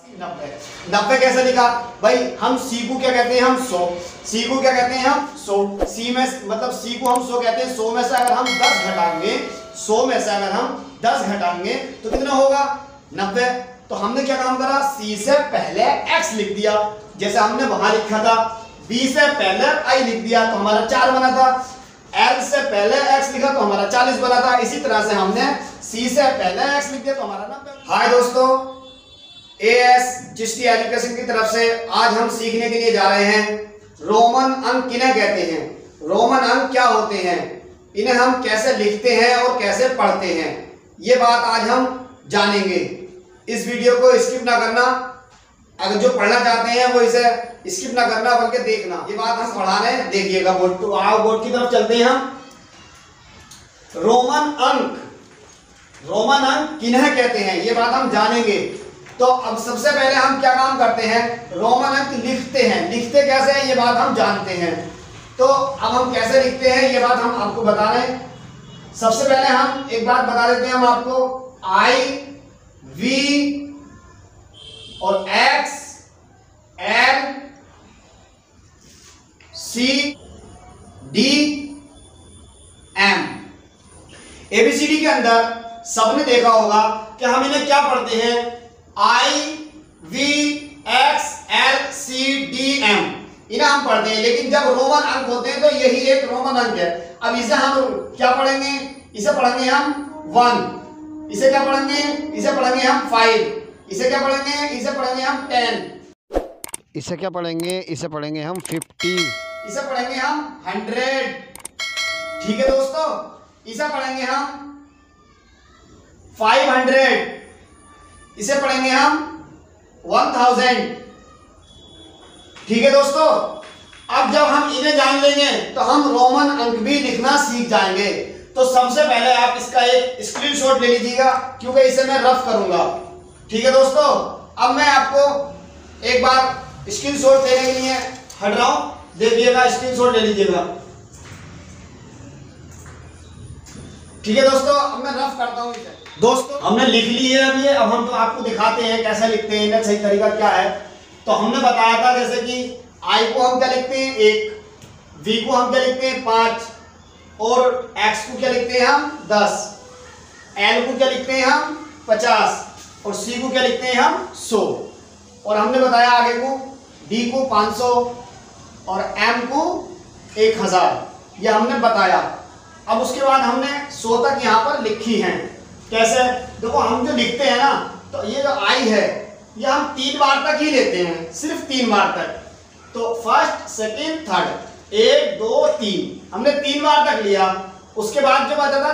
90 90 कैसे लिखा भाई? हम सी को क्या कहते हैं? हम 100। सी को क्या कहते हैं? हम 100। सी में मतलब सी को हम 100 कहते हैं। 100 में से अगर हम 10 घटाएंगे, 100 में से अगर हम 10 घटाएंगे तो कितना होगा? 90। तो हमने क्या काम करा? सी से पहले x लिख दिया, जैसे हमने वहां लिखा था। b से पहले i लिख दिया तो हमारा 4 बना था। l से पहले x लिखा तो हमारा 40 बना था। इसी तरह से हमने c से पहले x लिख दिया तो हमारा 90। हाय दोस्तों, AS चिश्ती एजुकेशन की तरफ से आज हम सीखने के लिए जा रहे हैं रोमन अंक किन्हें कहते हैं, रोमन अंक क्या होते हैं, इन्हें हम कैसे लिखते हैं और कैसे पढ़ते हैं, ये बात आज हम जानेंगे। इस वीडियो को स्किप ना करना, अगर जो पढ़ना चाहते हैं वो इसे स्किप ना करना बल्कि देखना। ये बात हम पढ़ा रहे हैं, देखिएगा बोर्ड। तो आओ बोर्ड की तरफ चलते हैं हम। रोमन अंक किन्हें कहते हैं ये बात हम जानेंगे। तो अब सबसे पहले हम क्या काम करते हैं? रोमन अंक लिखते हैं। लिखते कैसे हैं ये बात हम जानते हैं। तो अब हम कैसे लिखते हैं ये बात हम आपको बता रहे हैं। सबसे पहले हम एक बात बता देते हैं हम आपको, I, V और X, L, C, D, M। ABCD के अंदर सबने देखा होगा कि हम इन्हें क्या पढ़ते हैं? I, V, X, L, C, D, M इन्हें हम पढ़ते हैं। लेकिन जब रोमन अंक होते हैं तो यही एक रोमन अंक है। अब इसे हम क्या पढ़ेंगे? इसे पढ़ेंगे हम 1। इसे क्या पढ़ेंगे? इसे पढ़ेंगे हम 5। इसे क्या पढ़ेंगे? इसे पढ़ेंगे हम 10। इसे क्या पढ़ेंगे? इसे पढ़ेंगे हम 50। इसे पढ़ेंगे हम 100। ठीक है दोस्तों, इसे पढ़ेंगे हम 500। इसे पढ़ेंगे हम 1000। ठीक है दोस्तों, अब जब हम इन्हें जान लेंगे तो हम रोमन अंक भी लिखना सीख जाएंगे। तो सबसे पहले आप इसका एक स्क्रीनशॉट ले लीजिएगा क्योंकि इसे मैं रफ करूंगा। ठीक है दोस्तों, अब मैं आपको एक बार स्क्रीनशॉट लेने के लिए हट रहा हूं, देखिएगा, स्क्रीनशॉट ले लीजिएगा। ठीक है दोस्तों, अब मैं रफ करता हूं इसे। दोस्तों हमने लिख ली है अब ये। अब हम तो आपको दिखाते हैं कैसे लिखते हैं, इनका सही तरीका क्या है। तो हमने बताया था जैसे कि I को हम क्या लिखते हैं? 1, V को हम क्या लिखते हैं? 5 और X को क्या लिखते हैं हम? 10, L को क्या लिखते हैं हम? 50 और C को क्या लिखते हैं हम? 100। और हमने बताया आगे को D को 500 और M को 1000, ये हमने बताया। अब उसके बाद हमने 100 तक यहाँ पर लिखी है। कैसे? देखो हम जो लिखते हैं ना, तो ये जो I है ये हम 3 बार तक ही लेते हैं, सिर्फ 3 बार तक। तो फर्स्ट, सेकंड, थर्ड, 1 2 3 हमने 3 बार तक लिया। उसके बाद जब आता था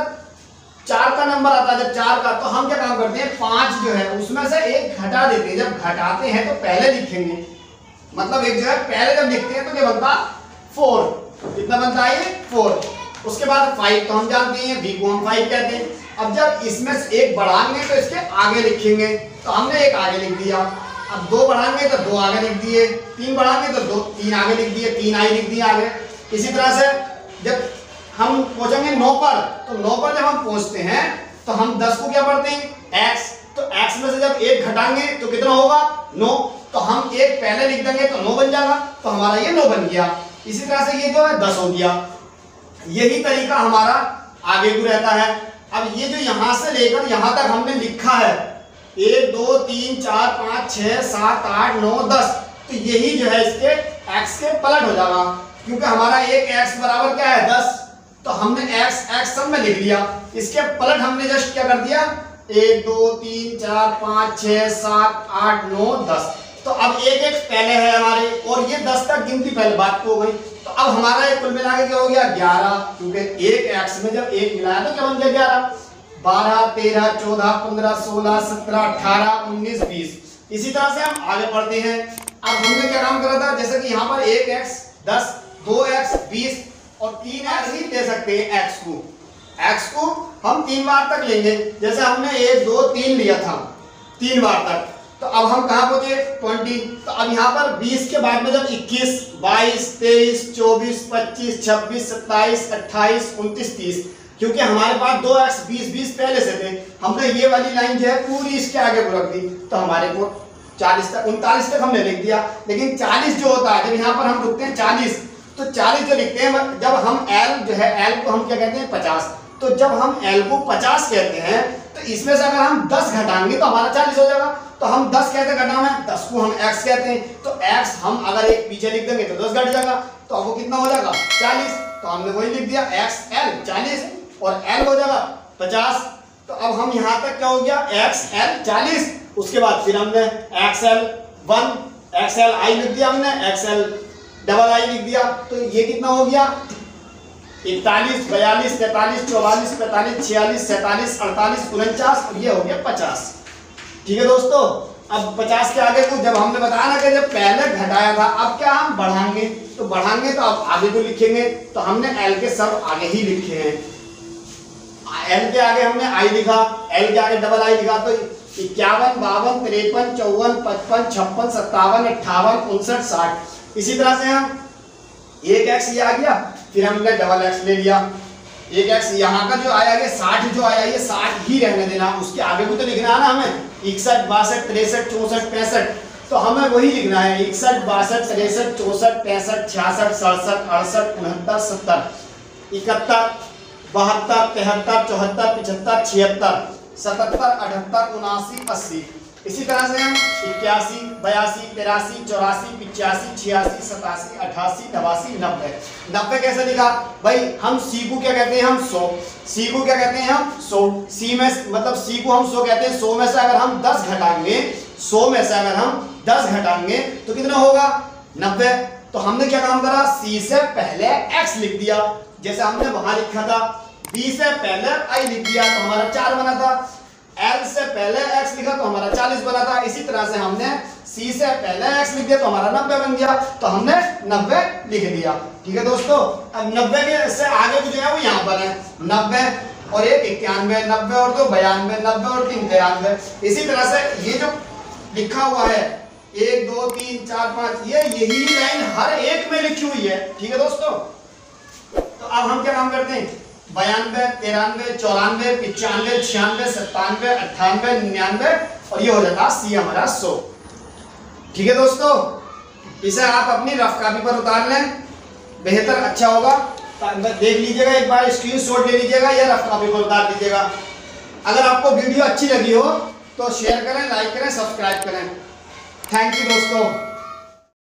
4 का नंबर आता है, जब 4 का, तो हम क्या काम करते हैं? 5 जो है उसमें से 1 घटा देते हैं। जब घटाते हैं तो पहले लिखेंगे, मतलब एक जो है पहले जब लिखते हैं तो क्या बनता? 4। कितना बनता है ये? 4। उसके बाद 5 तो हम जानते हैं, V को हम 5 कहते हैं। अब जब इसमें से 1 बढ़ाएंगे तो इसके आगे लिखेंगे, तो हमने 1 आगे लिख दिया। अब 2 बढ़ाएंगे तो 2 आगे लिख दिए, 3 बढ़ाएंगे तो 3 आगे लिख दिए, 3 आगे लिख दिए आगे। इसी तरह से जब हम पहुंचेंगे 9 पर, तो 9 पर जब हम पहुंचते हैं तो हम 10 को क्या पढ़ते हैं? X। तो X में से जब 1 घटाएंगे तो कितना होगा? 9। तो हम 1 पहले लिख देंगे तो 9 बन जाएगा, तो हमारा ये 9 बन गया। इसी तरह से ये जो है 10 हो गया। यही तरीका हमारा आगे को रहता है। अब ये जो यहां से लेकर यहां तक हमने लिखा है 1 2 3 4 5 6 7 8 9 10, तो यही जो है इसके x के पलट हो जाएगा, क्योंकि हमारा एक x बराबर क्या है? 10। तो हमने x सब में लिख लिया, इसके पलट हमने जस्ट क्या कर दिया? 1 2 3 4 5 6 7 8 9 10। तो अब एक पहले है हमारे, और ये 10 तक गिनती पहले बात को हो गई। तो अब हमारा एक कुल मिला के क्या हो गया? 11, क्योंकि एक x में जब 1 मिलाया तो क्या बन गया? 11। 12 13 14 15 16 17 18 19 20। इसी तरह से हम आगे बढ़ते हैं। अब हमने क्या काम करा था? जैसे कि यहाँ पर 1x 10, 2x 20 और 3x ही ले सकते हैं। x को हम 3 बार तक लेंगे, जैसे हमने 1 2 3 लिया था 3 बार तक। तो अब हम कहाँ पहुंचे? 20। तो अब यहाँ पर 20 के बाद में जब 21 22 23 24 25 26 27 28 29 30, क्योंकि हमारे पास 2x 20 20 पहले से थे, हमने ये वाली लाइन जो है पूरी इसके आगे को रख दी, तो हमारे को 40 तक, 39 तक हमने लिख दिया। लेकिन 40 जो होता है, जब यहाँ पर हम रुकते हैं 40, तो 40 जो लिखते हैं, जब हम L जो है, L को हम क्या कहते हैं 50, तो जब हम L को 50 कहते हैं तो इसमें से अगर हम 10 घटाएंगे तो हमारा 40 हो जाएगा। तो हम 10 कैसे घटाना है, 10 को हम x कहते हैं, तो x हम अगर एक पीछे लिख देंगे तो 10 घट जाएगा, तो अब वो कितना हो जाएगा 40। तो हमने वही लिख दिया XL 40 और L हो जाएगा 50। तो अब हम यहाँ तक क्या हो गया, XL 40, उसके बाद फिर हमने XL 1 XL I लिख दिया, हमने XL डबल I लिख दिया। तो ये कितना हो गया 41 42 43 44 45 46 47 48 49 और ये हो गया 50। ठीक है दोस्तों, अब 50 के आगे को जब हमने बताया ना कि जब पहले घटाया था, अब क्या हम बढ़ाएंगे, तो बढ़ाएंगे तो अब आगे को लिखेंगे। तो हमने L के सब आगे ही लिखे हैं, L के आगे हमने I लिखा, L के आगे डबल I लिखा। तो 51 52 53 54 55 56 57 58 59 60। इसी तरह से हम एक x ये आ गया, फिर हमने डबल x ले लिया, एक x यहाँ का जो आया ये 60 जो आया ये 60 ही रहने देना, उसके आगे को तो लिखना है ना हमें 61 62 63 64 65। तो हमें वही लिखना है 61 62 63 64 65 66 67 68 69 70 71 72 73 74 75 76 77 78 79 80। इसी तरह से हम 81 82 83 84 85 86 87 88 89 90। 90 कैसे लिखा भाई, हम C को क्या कहते हैं, हम 100, C को क्या कहते हैं हम 100, C में मतलब C को हम 100 कहते हैं। 100 में से अगर हम 10 घटाएंगे, 100 में से अगर हम 10 घटाएंगे तो कितना होगा 90। तो हमने क्या काम करा, C से पहले X लिख दिया, जैसे हमने वहां लिखा था, B से पहले I लिख दिया तो हमारा 4 बना था, L से पहले x लिखा तो हमारा 40 बना था। इसी तरह से हमने C से पहले x लिख दिया तो हमारा 90 बन गया, तो हमने 90 लिख दिया। ठीक है दोस्तों, अब 90 के से आगे जो है वो यहाँ पर है 90 और 1 91, 90 और 2 92, 90 और 3 93। इसी तरह से ये जो लिखा हुआ है 1 2 3 4 5, ये यही लाइन हर एक में लिखी हुई है। ठीक है दोस्तों, तो अब हम क्या काम करते हैं, 92 93 94 95 96 97 98 99 और ये हो जाता C हमारा 100। ठीक है दोस्तों, इसे आप अपनी रफ कॉपी पर उतार लें, बेहतर अच्छा होगा। देख लीजिएगा, एक बार स्क्रीनशॉट ले लीजिएगा या रफ कॉपी पर उतार लीजिएगा। अगर आपको वीडियो अच्छी लगी हो तो शेयर करें, लाइक करें, सब्सक्राइब करें। थैंक यू दोस्तों।